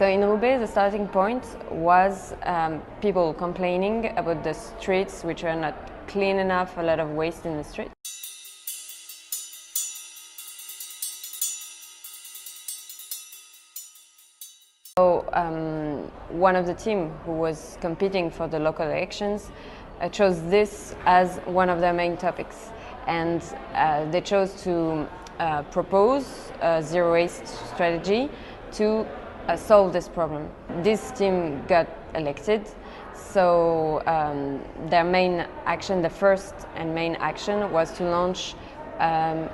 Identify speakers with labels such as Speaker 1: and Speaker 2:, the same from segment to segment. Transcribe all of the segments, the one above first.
Speaker 1: So in Roubaix, the starting point was people complaining about the streets which are not clean enough, a lot of waste in the street. So one of the team who was competing for the local elections chose this as one of their main topics, and they chose to propose a zero waste strategy to solve this problem. This team got elected, so their main action, the first and main action, was to launch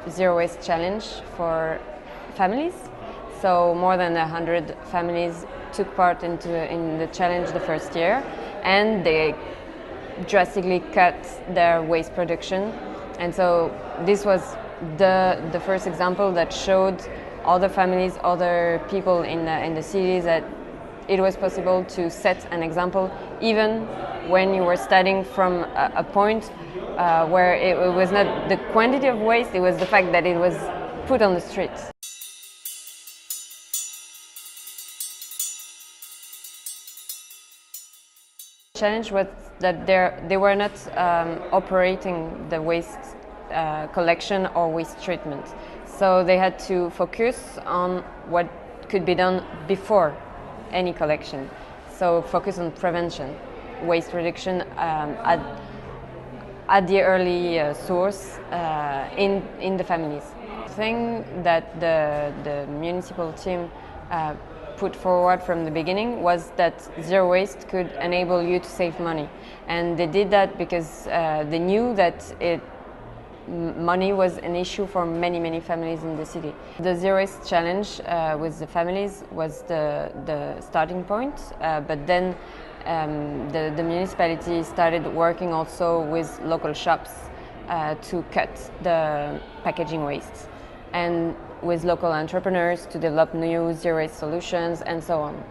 Speaker 1: Zero Waste Challenge for families. So more than 100 families took part in the challenge the first year, and they drastically cut their waste production. And so this was the first example that showed other families, other people in the cities, that it was possible to set an example even when you were starting from a point where it was not the quantity of waste, it was the fact that it was put on the streets. The challenge was that they were not operating the waste collection or waste treatment. So they had to focus on what could be done before any collection. So focus on prevention, waste reduction at the early source in the families. The thing that the municipal team put forward from the beginning was that zero waste could enable you to save money, and they did that because they knew that money was an issue for many families in the city. The Zero Waste Challenge with the families was the starting point, but then the municipality started working also with local shops to cut the packaging waste, and with local entrepreneurs to develop new zero waste solutions, and so on.